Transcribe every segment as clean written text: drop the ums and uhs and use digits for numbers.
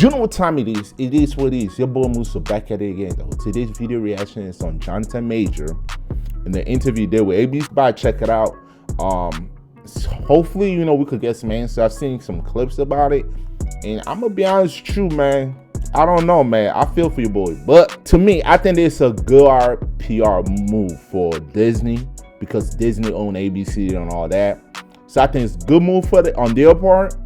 You know what time it is? It is what it is. Your boy Musa back at it again though. Today's video reaction is on Jonathan Major and the interview there with ABC. Check it out. Hopefully, we could get some answers. I've seen some clips about it. And I'm gonna be honest with you, man. I don't know, man. I feel for your boy. But to me, I think it's a good PR move for Disney because Disney own ABC and all that. So I think it's a good move on their part.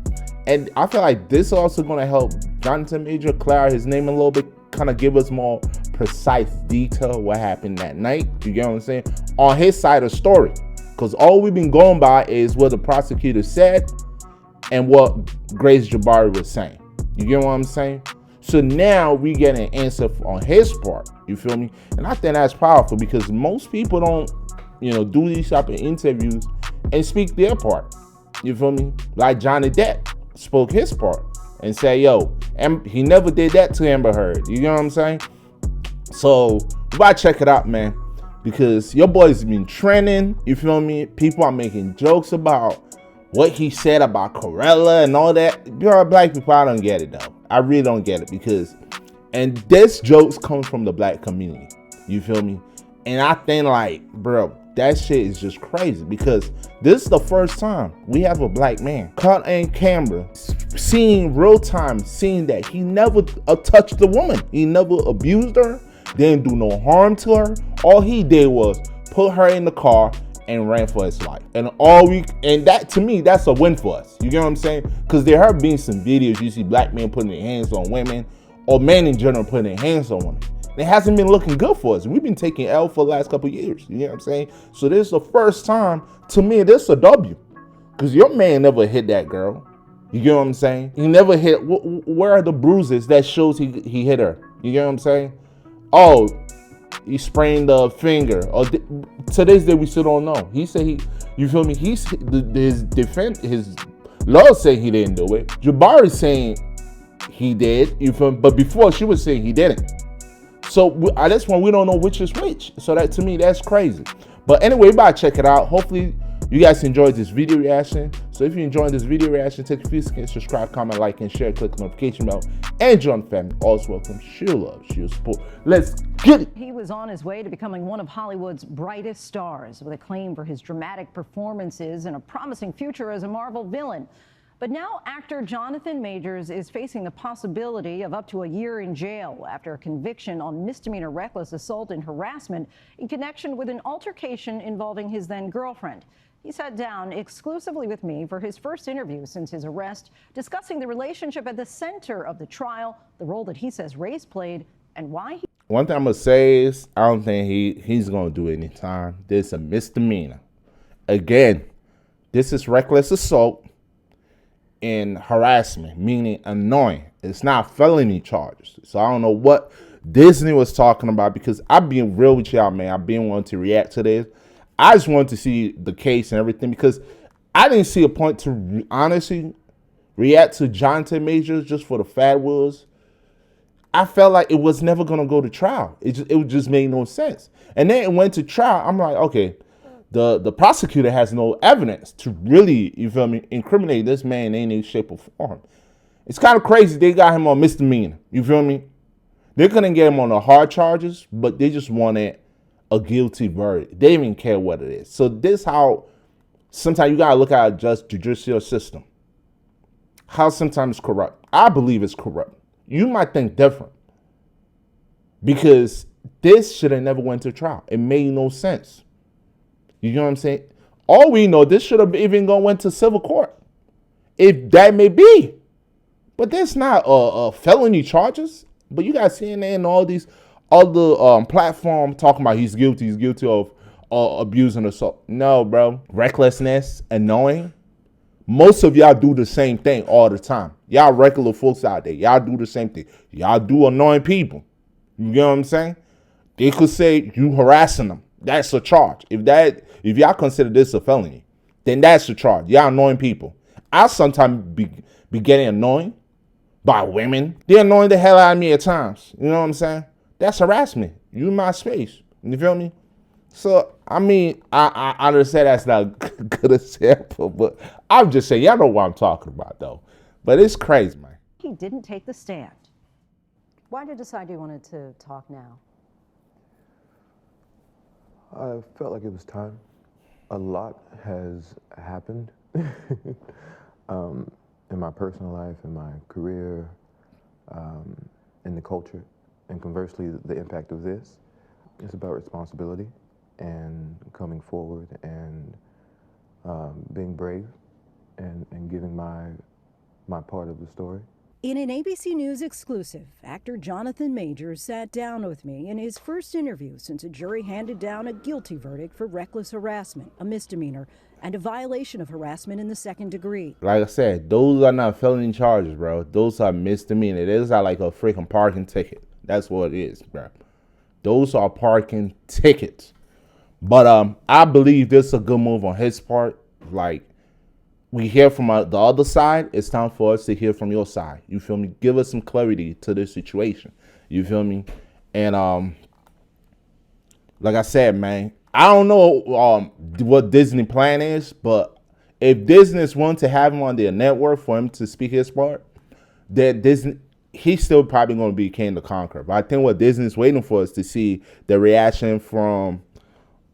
And I feel like this is also going to help Jonathan Major clear his name a little bit, kind of give us more precise detail what happened that night. You get what I'm saying? On his side of the story. Because all we've been going by is what the prosecutor said and what Grace Jabari was saying. You get what I'm saying? So now we get an answer on his part. You feel me? And I think that's powerful because most people don't, do these type of interviews and speak their part. You feel me? Like Johnny Depp spoke his part and say, yo, he never did that to Amber Heard. You know what I'm saying? So you gotta check it out, man, because your boy's been trending. You feel me? People are making jokes about what he said about Corella and all that. You're black people, I don't get it though. I really don't get it and this jokes comes from the black community. You feel me? And I think like, bro, that shit is just crazy because this is the first time we have a black man caught on camera, seeing real time, seeing that he never touched the woman. He never abused her, didn't do no harm to her. All he did was put her in the car and ran for his life. And that to me, that's a win for us. You get what I'm saying? Because there have been some videos you see black men putting their hands on women or men in general putting their hands on women. It hasn't been looking good for us. We've been taking L for the last couple of years. You know what I'm saying? So this is the first time, to me, this is a W. Because your man never hit that girl. You get what I'm saying? He never hit. Where are the bruises that shows he hit her? You get what I'm saying? Oh, he sprained the finger. Or to this day, we still don't know. He said you feel me? His lawyer saying he didn't do it. Jabari saying he did. You feel me? But before, she was saying he didn't. So at this point, we don't know which is which. So that to me, that's crazy. But anyway, you better check it out. Hopefully, you guys enjoyed this video reaction. So if you enjoyed this video reaction, take a few seconds, subscribe, comment, like, and share. Click the notification bell. And join the family. Always welcome. Sheer love, sheer support. Let's get it. He was on his way to becoming one of Hollywood's brightest stars with acclaim for his dramatic performances and a promising future as a Marvel villain. But now actor Jonathan Majors is facing the possibility of up to a year in jail after a conviction on misdemeanor reckless assault and harassment in connection with an altercation involving his then-girlfriend. He sat down exclusively with me for his first interview since his arrest, discussing the relationship at the center of the trial, the role that he says race played, and why he... One thing I'm going to say is I don't think he's going to do any time. This is a misdemeanor. Again, this is reckless assault and harassment, meaning annoying. It's not felony charges. So I don't know what Disney was talking about because I've been real with y'all, man. I've been wanting to react to this. I just wanted to see the case and everything because I didn't see a point to honestly react to Jonathan Majors just for the fat was. I felt like it was never going to go to trial. It just made no sense. And then it went to trial. I'm like, okay, the prosecutor has no evidence to really, you feel me, incriminate this man in any shape or form. It's kind of crazy they got him on misdemeanor. You feel me? They couldn't get him on the hard charges, but they just wanted a guilty verdict. They didn't even care what it is. So this how sometimes you got to look at just judicial system. How sometimes it's corrupt. I believe it's corrupt. You might think different because this should have never went to trial. It made no sense. You know what I'm saying? All we know, this should have even went to civil court. If that may be. But that's not felony charges. But you got CNN and all these other platforms talking about he's guilty of abuse and assault. No, bro. Recklessness, annoying. Most of y'all do the same thing all the time. Y'all regular folks out there. Y'all do the same thing. Y'all do annoying people. You get what I'm saying? They could say you harassing them. That's a charge. If y'all consider this a felony, then that's a charge. Y'all annoying people. I sometimes be getting annoyed by women. They're annoying the hell out of me at times. You know what I'm saying? That's harassment. You in my space. You feel me? So, I mean, I understand that's not a good example, but I'm just saying, y'all know what I'm talking about, though. But it's crazy, man. he didn't take the stand. Why did you decide you wanted to talk now? I felt like it was time. A lot has happened in my personal life, in my career, in the culture, and conversely, the impact of this. It's about responsibility and coming forward and being brave and giving my part of the story. In an ABC News exclusive, actor Jonathan Majors sat down with me in his first interview since a jury handed down a guilty verdict for reckless harassment, a misdemeanor, and a violation of harassment in the second degree. Like I said, those are not felony charges, bro. Those are misdemeanor. Those are like a freaking parking ticket. That's what it is, bro. Those are parking tickets. But I believe this is a good move on his part. Like, we hear from the other side. It's time for us to hear from your side. You feel me? Give us some clarity to this situation. You feel me? And like I said, man, I don't know what Disney plan is, but if Disney want to have him on their network for him to speak his part, that Disney, he's still probably going to be King the Conqueror. But I think what Disney's waiting for is to see the reaction from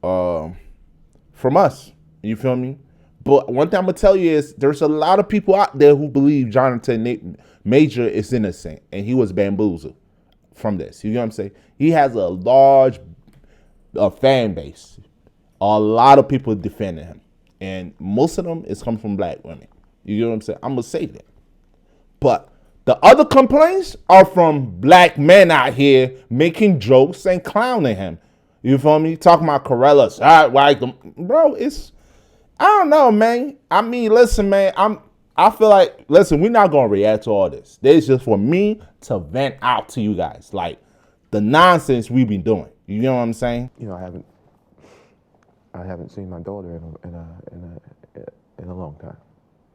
us. You feel me? But one thing I'm going to tell you is there's a lot of people out there who believe Jonathan Major is innocent and he was bamboozled from this. You know what I'm saying? He has a large fan base. A lot of people defending him. And most of them is coming from black women. You know what I'm saying? I'm going to say that. But the other complaints are from black men out here making jokes and clowning him. You feel me? Talking about Corellas. Bro, it's... I don't know, man. I mean, listen, man. I feel like, listen, we're not gonna react to all this. This is just for me to vent out to you guys, like the nonsense we've been doing. You know what I'm saying? You know, I haven't seen my daughter in a long time.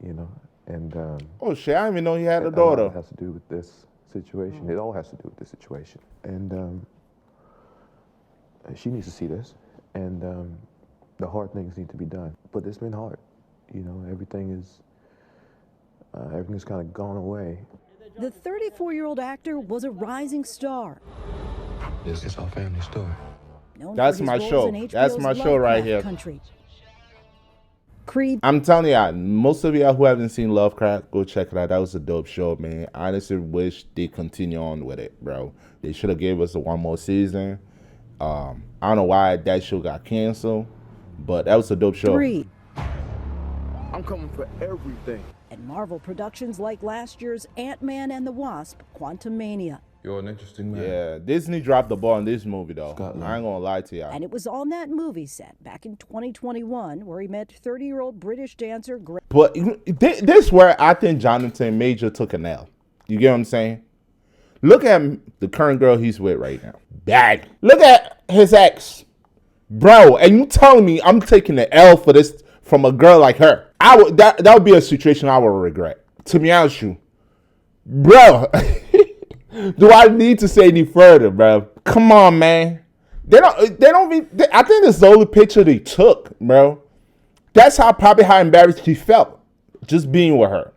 You know, and Oh shit! I didn't even know he had a daughter. It has to do with this situation. It all has to do with this situation, and she needs to see this, and the hard things need to be done. But it's been hard. You know, everything's kind of gone away. The 34-year-old actor was a rising star. This is our family story. That's my show. That's my show right here. Country. Creed. I'm telling y'all, most of y'all who haven't seen Lovecraft, go check it out. That was a dope show, man. I honestly wish they continue on with it, bro. They should have gave us one more season. I don't know why that show got canceled, but that was a dope show. 3. I'm coming for everything. And Marvel productions like last year's Ant-Man and the Wasp, Quantumania. You're an interesting man. Yeah, Disney dropped the ball on this movie, though. Scotland. I ain't gonna lie to y'all. And it was on that movie set back in 2021 where he met 30-year-old British dancer Grace. But this where I think Jonathan Major took an L. You get what I'm saying? Look at the current girl he's with right now. Bad. Look at his ex. Bro, and you telling me I'm taking the L for this from a girl like her? That would be a situation I would regret. To be honest with you. Bro, do I need to say any further, bro? Come on, man. I think this is the only picture they took, bro. That's probably how embarrassed he felt just being with her.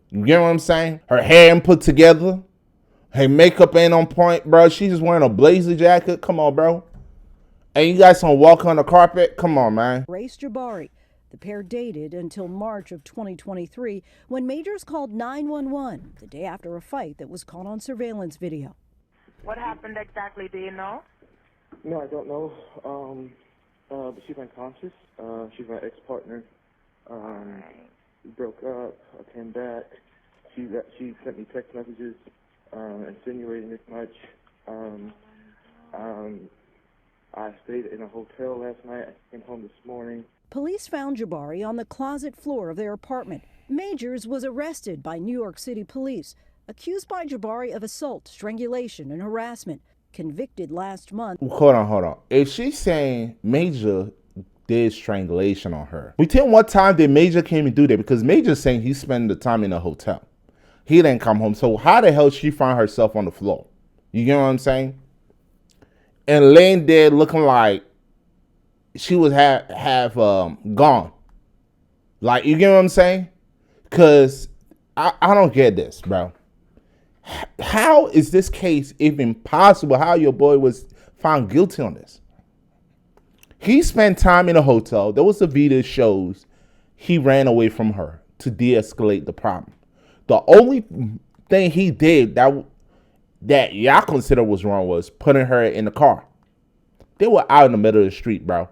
You get what I'm saying? Her hair ain't put together. Her makeup ain't on point, bro. She's just wearing a blazer jacket. Come on, bro. And you guys gonna walk on the carpet? Come on, man. Grace Jabari. The pair dated until March of 2023 when Majors called 911 the day after a fight that was caught on surveillance video. What happened exactly? Do you know? No, I don't know. But she's unconscious. She's my ex-partner. We broke up. I came back. She sent me text messages insinuating as much. I stayed in a hotel last night. I came home this morning. Police found Jabari on the closet floor of their apartment. Majors was arrested by New York City police, accused by Jabari of assault, strangulation, and harassment. Convicted last month. Hold on. If she's saying Major did strangulation on her, we tell what time did Major came and do that? Because Major's saying he spent the time in a hotel. He didn't come home. So how the hell she find herself on the floor? You get what I'm saying? And laying there looking like she was half gone. Like, you get what I'm saying? Because I don't get this, bro. How is this case even possible? How your boy was found guilty on this? He spent time in a hotel. There was a video that shows he ran away from her to de-escalate the problem. The only thing he did that y'all consider was wrong was putting her in the car. They were out in the middle of the street, bro.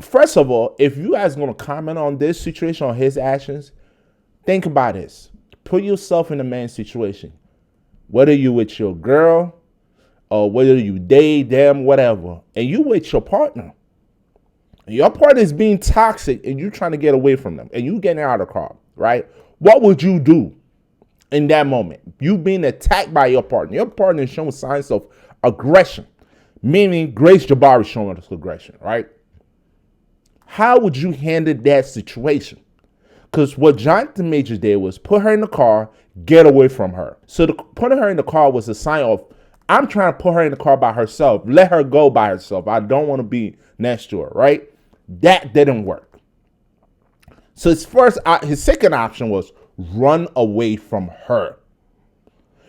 First of all, if you guys gonna comment on this situation, on his actions, think about this. Put yourself in the man's situation. Whether you with your girl or whether you date them, whatever, and you with your partner. Your partner is being toxic and you trying to get away from them and you getting out of the car, right? What would you do in that moment? You being attacked by your partner. Your partner is showing signs of aggression, meaning Grace Jabari showing us aggression, right? How would you handle that situation? Because what Jonathan Majors did was put her in the car, get away from her. So putting her in the car was a sign of, I'm trying to put her in the car by herself. Let her go by herself. I don't want to be next to her, right? That didn't work. So his second option was run away from her.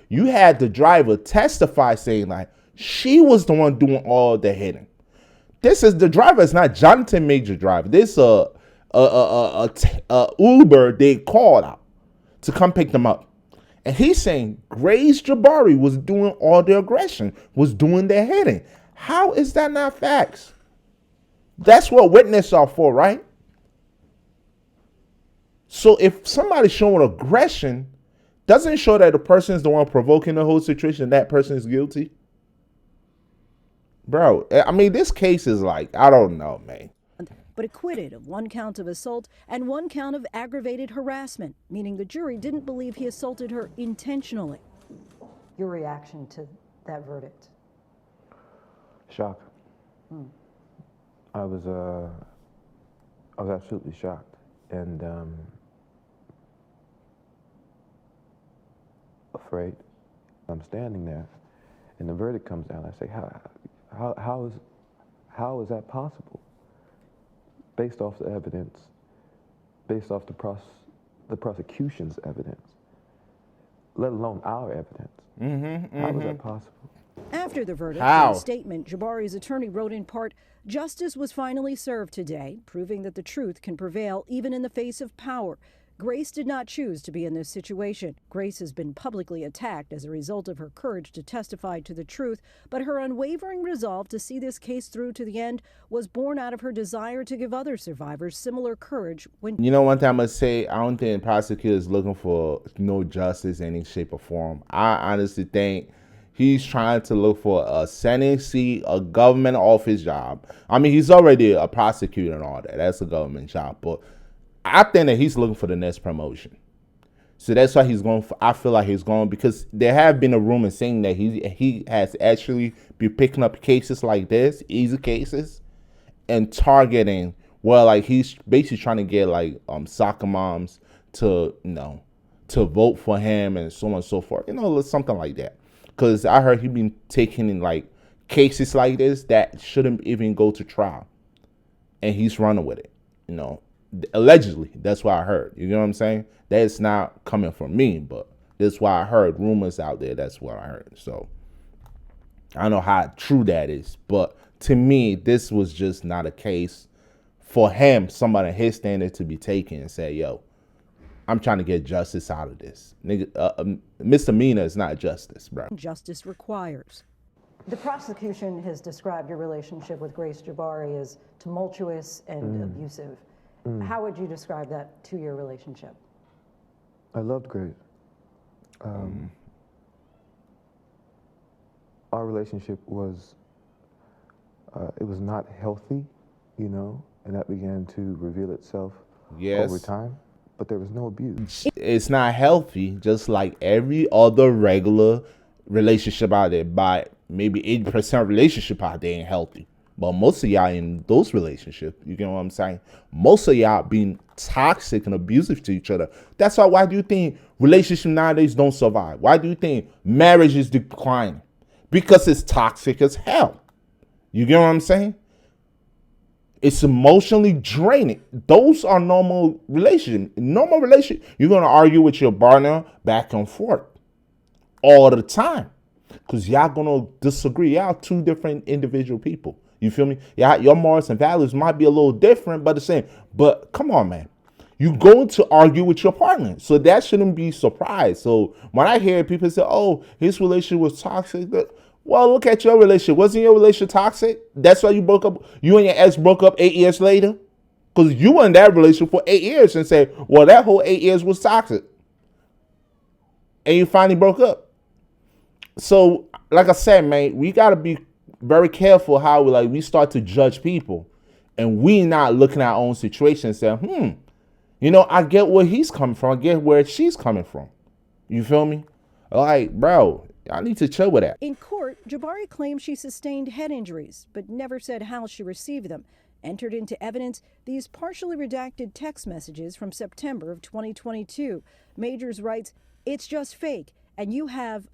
You had the driver testify saying like, she was the one doing all the hitting. The driver is not Jonathan Major driver. This Uber they called out to come pick them up. And he's saying Grace Jabari was doing all the aggression, was doing the hitting. How is that not facts? That's what witnesses are for, right? So if somebody's showing aggression, doesn't show that the person is the one provoking the whole situation, that person is guilty. Bro, I mean, this case is like, I don't know, man. But acquitted of 1 count of assault and 1 count of aggravated harassment, meaning the jury didn't believe he assaulted her intentionally. Your reaction to that verdict? Shock. I was absolutely shocked, and afraid. I'm standing there, and the verdict comes down. I say, how is that possible? Based off the evidence, based off the prosecution's evidence, let alone our evidence. How is that possible? After the verdict, in a statement, Jabari's attorney wrote in part, "Justice was finally served today, proving that the truth can prevail even in the face of power. Grace did not choose to be in this situation. Grace has been publicly attacked as a result of her courage to testify to the truth, but her unwavering resolve to see this case through to the end was born out of her desire to give other survivors similar courage when..." You know, one thing I must say, I don't think the prosecutor is looking for no justice in any shape or form. I honestly think he's trying to look for a Senate seat, a government office job. I mean, he's already a prosecutor and all that. That's a government job. But I think that he's looking for the next promotion. So that's why he's going for, I feel like he's going, because there have been a rumor saying that he has actually been picking up cases like this, easy cases, and targeting, well, like he's basically trying to get like soccer moms to, to vote for him and so on and so forth. Something like that. Because I heard he's been taking in like cases like this that shouldn't even go to trial. And he's running with it, Allegedly, that's what I heard. You know what I'm saying? That's not coming from me, but that's why I heard rumors out there. That's what I heard. So I don't know how true that is, but to me, this was just not a case for him, somebody his standard, to be taken and say, yo, I'm trying to get justice out of this. Misdemeanor is not justice, bro. Justice requires. The prosecution has described your relationship with Grace Jabari as tumultuous and abusive. How would you describe that 2-year relationship? I loved Grace. Our relationship was, it was not healthy, and that began to reveal itself over time, but there was no abuse. It's not healthy, just like every other regular relationship out there. By maybe 80% of relationship out there ain't healthy. But most of y'all in those relationships, you get what I'm saying? Most of y'all being toxic and abusive to each other. That's why do you think relationships nowadays don't survive? Why do you think marriage is declining? Because it's toxic as hell. You get what I'm saying? It's emotionally draining. Those are normal relationships. Normal relationship, you're gonna argue with your partner back and forth all the time. Because y'all gonna disagree. Y'all two different individual people. You feel me? Yeah, your morals and values might be a little different, but the same. But come on, man. You're going to argue with your partner. So that shouldn't be surprised. So when I hear people say, oh, his relationship was toxic, well, look at your relationship. Wasn't your relationship toxic? That's why you broke up. You and your ex broke up 8 years later? Because you were in that relationship for 8 years and said, well, that whole 8 years was toxic. And you finally broke up. So, like I said, man, we got to be very careful how we start to judge people. And we not looking at our own situation and saying, I get where he's coming from. I get where she's coming from. You feel me? Like, bro, I need to chill with that. In court, Jabari claims she sustained head injuries, but never said how she received them. Entered into evidence these partially redacted text messages from September of 2022. Majors writes, "It's just fake. And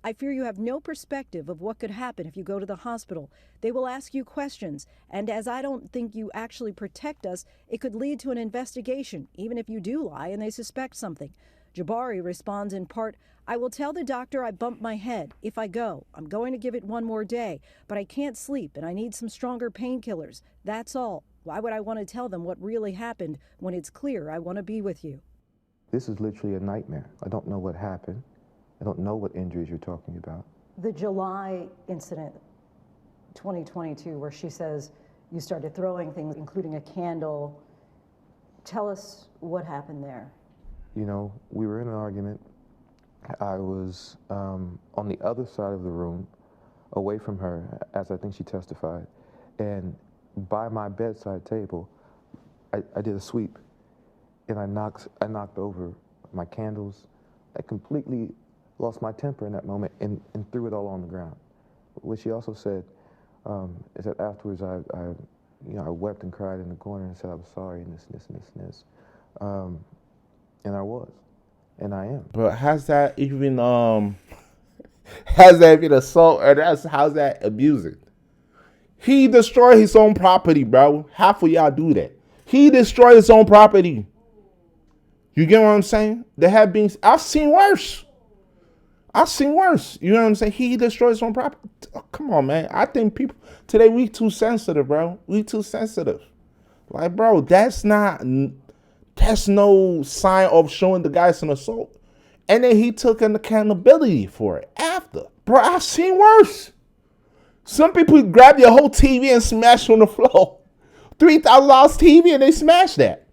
I fear you have no perspective of what could happen if you go to the hospital. They will ask you questions. And as I don't think you actually protect us, it could lead to an investigation, even if you do lie and they suspect something." Jabari responds in part, "I will tell the doctor I bumped my head if I go. I'm going to give it one more day, but I can't sleep and I need some stronger painkillers. That's all. Why would I want to tell them what really happened when it's clear I want to be with you?" This is literally a nightmare. I don't know what happened. I don't know what injuries you're talking about. The July incident, 2022, where she says you started throwing things, including a candle. Tell us what happened there. We were in an argument. I was on the other side of the room, away from her, as I think she testified. And by my bedside table, I did a sweep, and I knocked over my candles. I completely lost my temper in that moment and threw it all on the ground. What she also said is that afterwards I wept and cried in the corner and said I was sorry and this. And I was, and I am. But how's that even how's that even assault, or how's that abusing? He destroyed his own property, bro. Half of y'all do that. He destroyed his own property. You get what I'm saying? There have been, I've seen worse. You know what I'm saying? He destroyed his own property. Oh, come on, man. I think people today, we too sensitive, bro. We too sensitive. Like, bro, that's no sign of showing the guy some assault. And then he took an accountability for it after. Bro, I've seen worse. Some people grab your whole TV and smash on the floor. $3,000 TV and they smash that.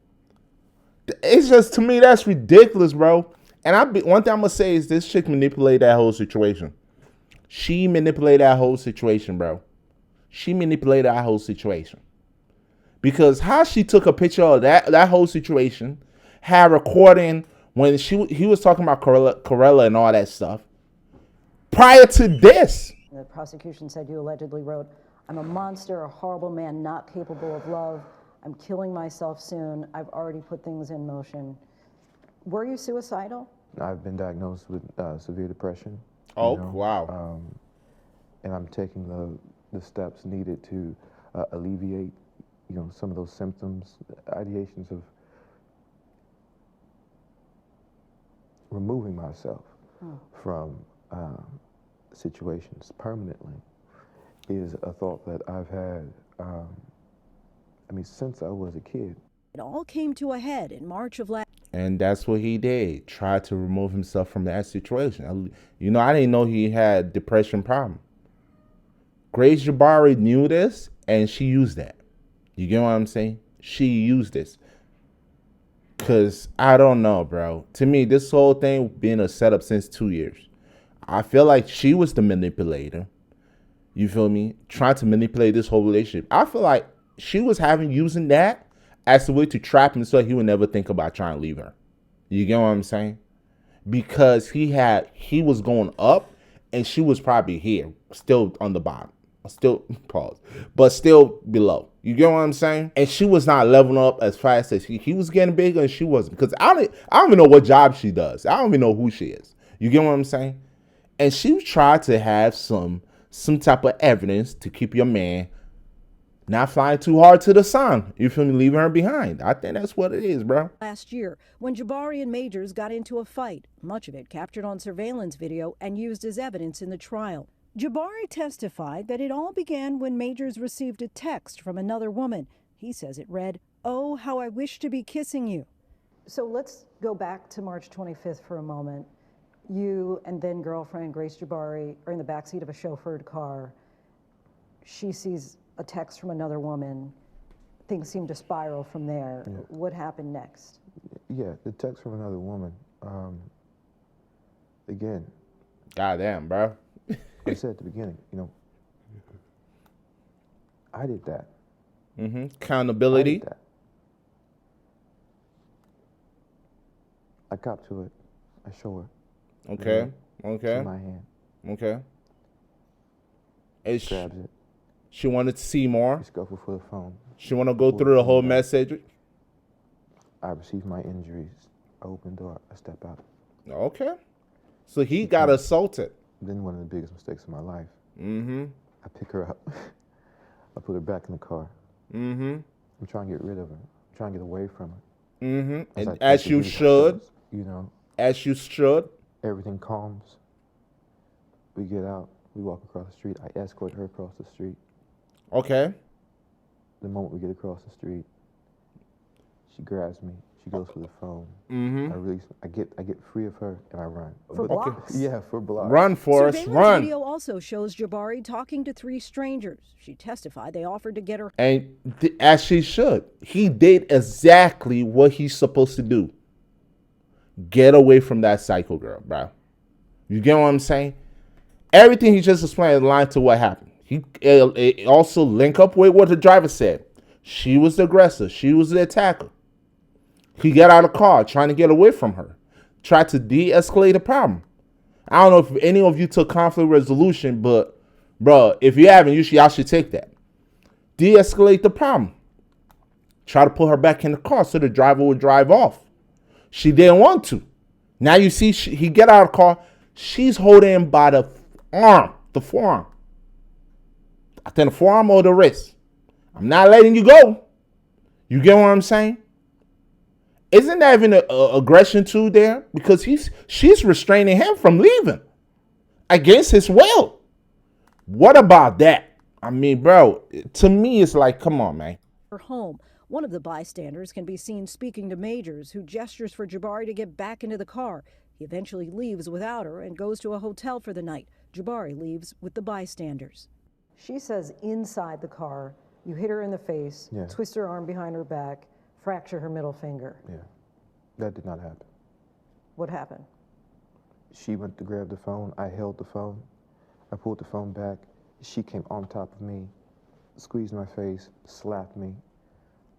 It's just, to me, that's ridiculous, bro. And one thing I'm going to say is this chick manipulated that whole situation. She manipulated that whole situation, bro. She manipulated that whole situation. Because how she took a picture of that whole situation, had recording when he was talking about Corella and all that stuff. Prior to this. The prosecution said you allegedly wrote, "I'm a monster, a horrible man not capable of love. I'm killing myself soon. I've already put things in motion." Were you suicidal? I've been diagnosed with severe depression. Oh, wow. And I'm taking the steps needed to alleviate, some of those symptoms, ideations of removing myself from situations permanently is a thought that I've had, since I was a kid. It all came to a head in March of last. And that's what he did. Tried to remove himself from that situation. I didn't know he had depression problem. Grace Jabari knew this, and she used that. You get what I'm saying? She used this. Because, I don't know, bro. To me, this whole thing been a setup since 2 years. I feel like she was the manipulator. You feel me? Trying to manipulate this whole relationship. I feel like she was using that as a way to trap him so he would never think about trying to leave her. You get what I'm saying? Because he was going up and she was probably here, still on the bottom. Still, pause, but still below. You get what I'm saying? And she was not leveling up as fast as he was getting bigger and she wasn't. Because I don't even know what job she does. I don't even know who she is. You get what I'm saying? And she tried to have some type of evidence to keep your man Not flying too hard to the sun. You feel me? Leaving her behind. I think that's what it is, bro. Last year, when Jabari and Majors got into a fight, much of it captured on surveillance video and used as evidence in the trial. Jabari testified that it all began when Majors received a text from another woman. He says it read, "Oh, how I wish to be kissing you." So let's go back to March 25th for a moment. You and then girlfriend Grace Jabari are in the backseat of a chauffeured car. She sees a text from another woman. Things seem to spiral from there. Yeah. What happened next? Yeah, the text from another woman. Again, Goddamn, bro. I said at the beginning, I did that. I Accountability. did that. I cop to it. I show her. Okay. It's Okay. in my hand. Okay. And Grabs it. she wanted to see more. We scuffle for the phone. She want to go through the whole message. I received my injuries. I open the door. I step out. Okay. So he got assaulted. Then one of the biggest mistakes of my life. Mm-hmm. I pick her up. I put her back in the car. Mm-hmm. I'm trying to get rid of her. I'm trying to get away from her. Mm-hmm. I And as you should. As you should. Everything calms. We get out. We walk across the street. I escort her across the street. Okay. The moment we get across the street, she grabs me. She goes for the phone. Mm-hmm. I release. I get free of her and I run. For blocks? Yeah, for blocks. Run, Forrest, Surveillance run. video also shows Jabari talking to 3 strangers. She testified they offered to get her. And as she should. He did exactly what he's supposed to do. Get away from that psycho girl, bro. You get what I'm saying? Everything he just explained aligned to what happened. He also link up with what the driver said. She was the aggressor. She was the attacker. He got out of the car trying to get away from her. Tried to de-escalate the problem. I don't know if any of you took conflict resolution, but, bro, if you haven't, y'all should take that. De-escalate the problem. Try to put her back in the car so the driver would drive off. She didn't want to. Now you see, he get out of the car. She's holding him by the arm, the forearm. I think the forearm or the wrist. I'm not letting you go. You get what I'm saying? Isn't that even a aggression too there? Because she's restraining him from leaving against his will. What about that? I mean, bro, to me, it's like, come on, man. Her home. One of the bystanders can be seen speaking to Majors, who gestures for Jabari to get back into the car. He eventually leaves without her and goes to a hotel for the night. Jabari leaves with the bystanders. She says inside the car, you hit her in the face, Yeah. twist her arm behind her back, fracture her middle finger. Yeah, that did not happen. What happened? She went to grab the phone. I held the phone. I pulled the phone back. She came on top of me, squeezed my face, slapped me.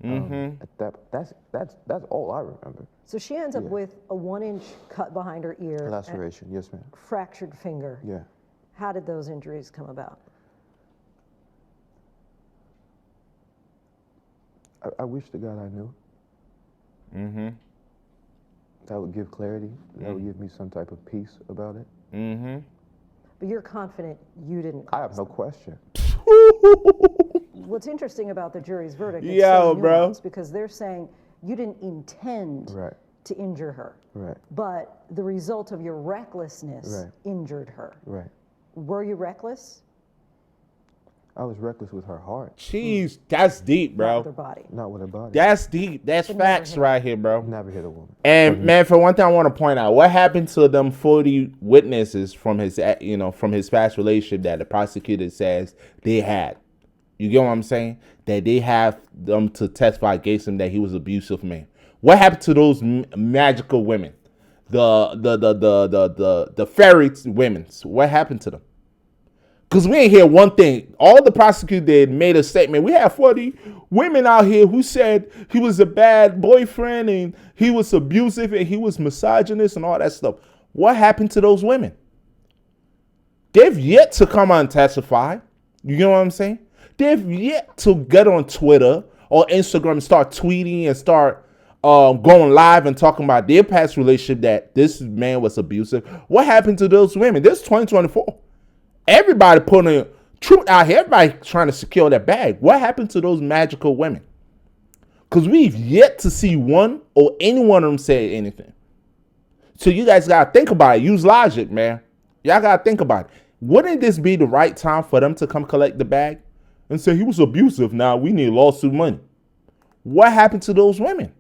That's all I remember. So she ends up Yeah. with a 1-inch cut behind her ear, Laceration, yes, ma'am. and fractured finger. Yeah. How did those injuries come about? I wish to God I knew. Mm-hmm. That would give clarity. That would give me some type of peace about it. Mm-hmm. But you're confident you didn't I cause have no them. question. What's interesting about the jury's verdict is Yeah, so bro. nuanced because they're saying you didn't intend Right. to injure her, Right. but the result of your recklessness Right. injured her. Right. Were you reckless? I was reckless with her heart, Jeez, that's deep, Not with her bro. body. not with her body. That's deep. That's But never facts hit. right here, bro. Never hit a woman. And man, for one thing, I want to point out what happened to them 40 witnesses from his, from his past relationship that the prosecutor says they had. You get what I'm saying? That they have them to testify against him that he was an abusive man. What happened to those magical women, the fairy women? What happened to them? Because we ain't hear one thing. All the prosecutor did made a statement. We have 40 women out here who said he was a bad boyfriend and he was abusive and he was misogynist and all that stuff. What happened to those women? They've yet to come out and testify. You know what I'm saying? They've yet to get on Twitter or Instagram and start tweeting and start going live and talking about their past relationship that this man was abusive. What happened to those women? This is 2024. Everybody Truth out here, everybody trying to secure that bag. What happened to those magical women? Because we've yet to see one or any one of them say anything. So you guys got to think about it. Use logic, man. Y'all got to think about it. Wouldn't this be the right time for them to come collect the bag and say he was abusive? Now we need lawsuit money. What happened to those women?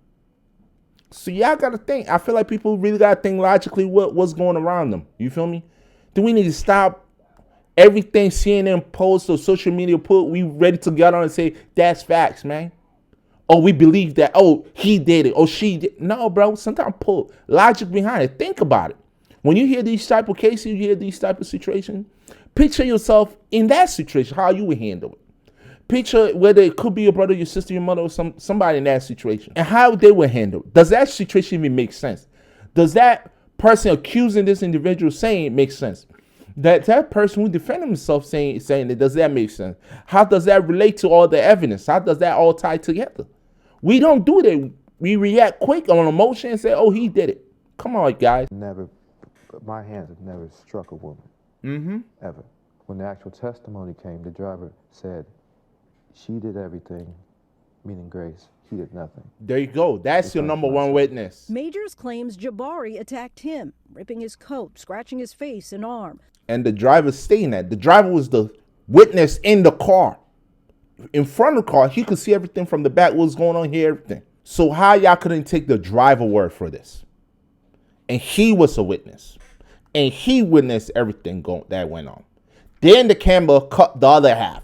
So y'all got to think. I feel like people really got to think logically what's going around them. You feel me? Do we need to stop everything CNN posts or social media put? We ready to get on and say that's facts, man. Or we believe that, oh, he did it, or she did. No, bro, sometimes put logic behind it. Think about it. When you hear these type of cases, you hear these type of situations, picture yourself in that situation, how you would handle it. Picture whether it could be your brother, your sister, your mother, or somebody in that situation, and how they would handle it. Does that situation even make sense? Does that person accusing this individual saying it makes sense? That person who defended himself saying it, does that make sense? How does that relate to all the evidence? How does that all tie together? We don't do that. We react quick on emotion and say, oh, he did it. Come on, guys. Never, my hands have never struck a woman, ever. When the actual testimony came, the driver said, she did everything, meaning Grace. He did nothing. There you go. That's your number one witness. Majors claims Jabari attacked him, ripping his coat, scratching his face and arm. And the driver's saying that. The driver was the witness in the car. In front of the car, he could see everything from the back, what was going on here, everything. So how y'all couldn't take the driver word for this? And he was a witness. And he witnessed everything that went on. Then the camera cut the other half.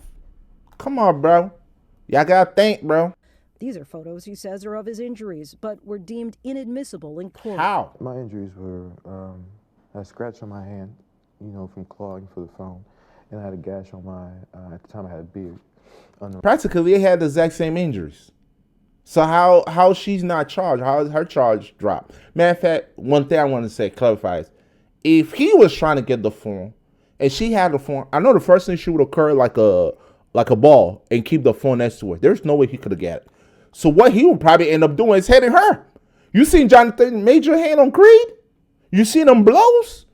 Come on, bro. Y'all gotta think, bro. These are photos he says are of his injuries, but were deemed inadmissible in court. How? My injuries were, I had a scratch on my hand, from clawing for the phone. And I had a gash on at the time I had a beard. Practically, they had the exact same injuries. So how she's not charged? How her charge dropped? Matter of fact, one thing I want to say, clarify is, if he was trying to get the phone and she had the phone, I know the first thing she would occur like a ball and keep the phone next to her. There's no way he could have got it. So what he would probably end up doing is hitting her. You seen Jonathan Major hand on Creed? You seen them blows?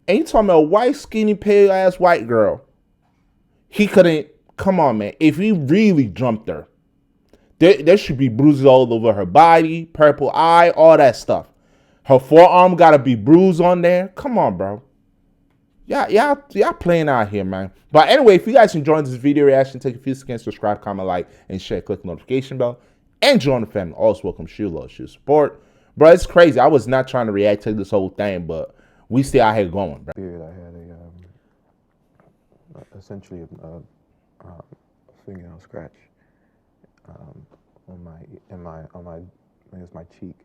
And you talking about a white, skinny, pale ass white girl. He couldn't. Come on, man. If he really jumped her, there should be bruises all over her body, purple eye, all that stuff. Her forearm got to be bruised on there. Come on, bro. Y'all playing out here, man. But anyway, if you guys enjoyed this video reaction, take a few seconds, subscribe, comment, like, and share. Click the notification bell. And join the family. Always welcome shoe love, shoe support. Bro, it's crazy. I was not trying to react to this whole thing, but we still out here going, bro. I had essentially a fingernail scratch on my cheek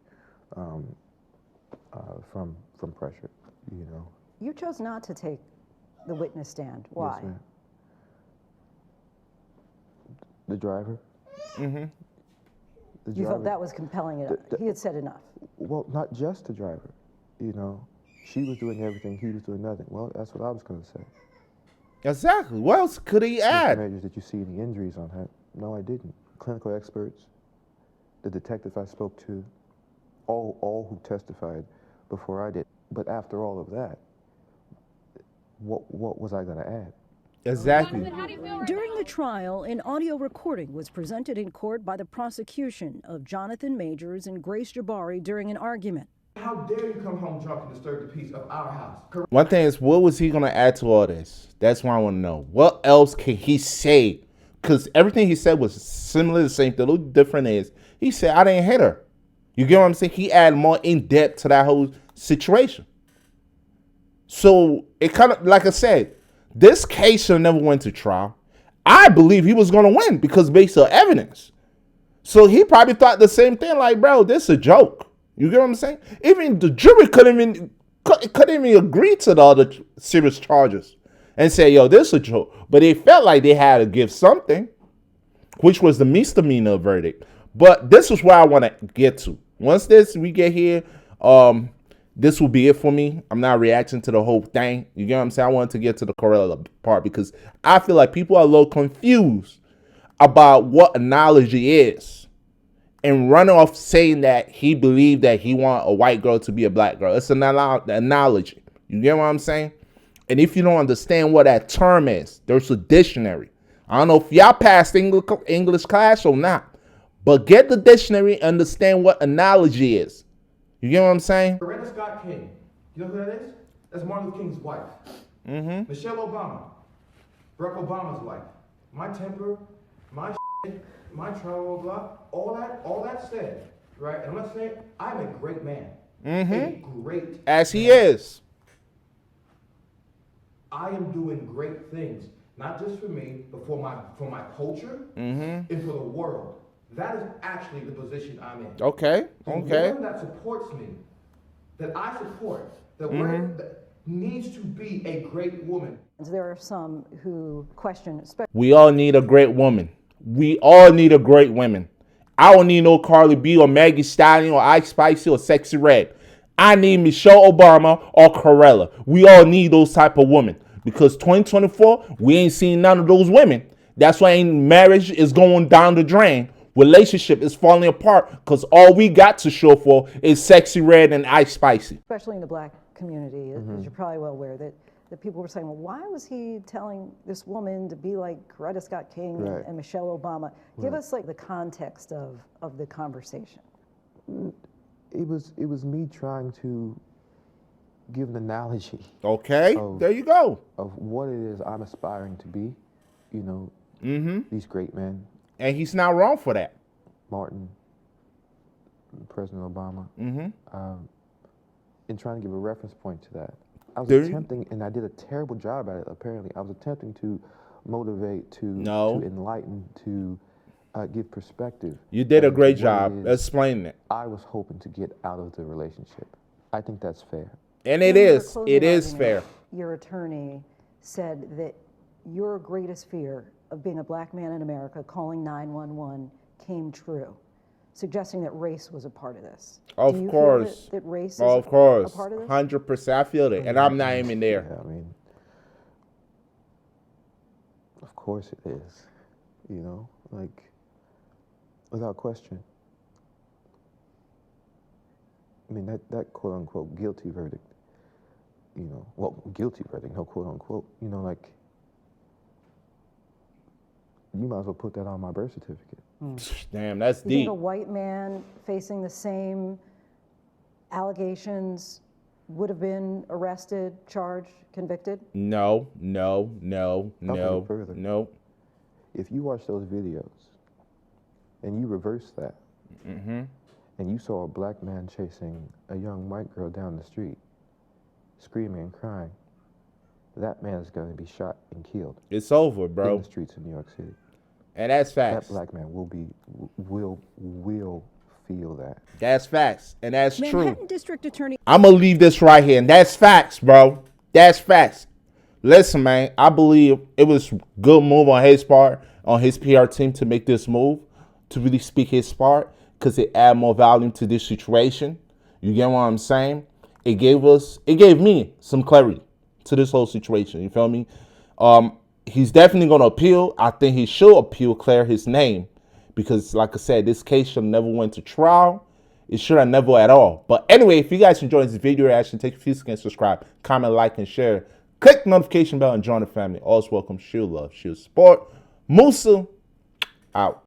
from pressure. You chose not to take the witness stand. Why? Yes, ma'am. The driver. You felt that was compelling enough. He had said enough. Well, not just the driver. She was doing everything. He was doing nothing. Well, that's what I was going to say. Exactly. What else could he add? The measures that you see the injuries on her. No, I didn't. Clinical experts, the detective I spoke to, all who testified before I did. But after all of that, what was I going to add? Exactly. During the trial, an audio recording was presented in court by the prosecution of Jonathan Majors and Grace Jabari during an argument. How dare you come home drunk and disturb the peace of our house? One thing is, what was he going to add to all this? That's what I want to know. What else can he say? Because everything he said was similar, the same. The little different is, he said, I didn't hit her. You get what I'm saying? He added more in depth to that whole situation. So it kind of, like I said, this case should have never went to trial. I believe he was going to win because based on evidence. So he probably thought the same thing, like, bro, this is a joke. You get what I'm saying? Even the jury couldn't even agree to the other serious charges and say, yo, this is a joke. But they felt like they had to give something, which was the misdemeanor verdict. But this is where I want to get to. Once we get here, this will be it for me. I'm not reacting to the whole thing. You get what I'm saying? I wanted to get to the Corella part because I feel like people are a little confused about what analogy is. And run off saying that he believed that he want a white girl to be a black girl. It's an analogy. You get what I'm saying? And if you don't understand what that term is, there's a dictionary. I don't know if y'all passed English class or not, but get the dictionary and understand what analogy is. You get what I'm saying? Coretta Scott King. You know who that is? That's Martin Luther King's wife. Michelle Obama. Barack Obama's wife. My temper, my shit, my travel, blah, all that said, right? And I'm not saying I'm a great man. A great As he man. is. I am doing great things, not just for me, but for my culture and for the world. That is actually the position I'm in. Okay. The Okay. woman that supports me, that I support, that needs to be a great woman. There are some who question, especially We all need a great woman. We all need a great woman. I don't need no Carly B or Maggie Stallion or Ice Spicy or Sexy Red. I need Michelle Obama or Corella. We all need those type of women. Because 2024, we ain't seen none of those women. That's why marriage is going down the drain. Relationship is falling apart because all we got to show for is Sexy Red and Ice Spicy. in the black community, as you're probably well aware, that people were saying, well, why was he telling this woman to be like Coretta Scott King Right. and Michelle Obama? Give us like the context of the conversation. It was me trying to give an analogy Okay, there you go. of what it is I'm aspiring to be. You know, these great men, And he's not wrong for that. Martin, President Obama, and trying to give a reference point to that. I was attempting, and I did a terrible job at it, apparently. I was attempting to motivate, to enlighten, to give perspective. You did a great what job it is explaining it. I was hoping to get out of the relationship. I think that's fair. And In it your is. closing It is argument, fair. Your attorney said that your greatest fear of being a black man in America calling 911 came true, suggesting that race was a part of this. Of Do you course. feel that race is Of a course. part of this? 100%. I feel it. And I'm not even there. Yeah, I mean, of course it is. You know, like, without question. I mean, that quote unquote guilty verdict, you know, well, guilty verdict, no quote unquote, you know, like, you might as well put that on my birth certificate. Damn, that's You think deep. a white man facing the same allegations would have been arrested, charged, convicted? No. I'll go further. No. If you watch those videos and you reverse that, and you saw a black man chasing a young white girl down the street, screaming and crying, that man is going to be shot and killed It's over, in bro. the streets of New York City. And that's facts. That black man will feel that. That's facts. And that's Manhattan true. District Attorney I'm going to leave this right here. And that's facts, bro. That's facts. Listen, man, I believe it was a good move on his part, on his PR team to make this move, to really speak his part, because it add more volume to this situation. You get what I'm saying? It gave me some clarity to this whole situation. You feel me? He's definitely going to appeal. I think he should appeal, clear his name, because like I said, this case should have never went to trial. It should have never at all. But anyway, if you guys enjoyed this video reaction, take a few seconds, subscribe, comment, like, and share. Click the notification bell and join the family. Always welcome. Shield love, shield support. Musa out.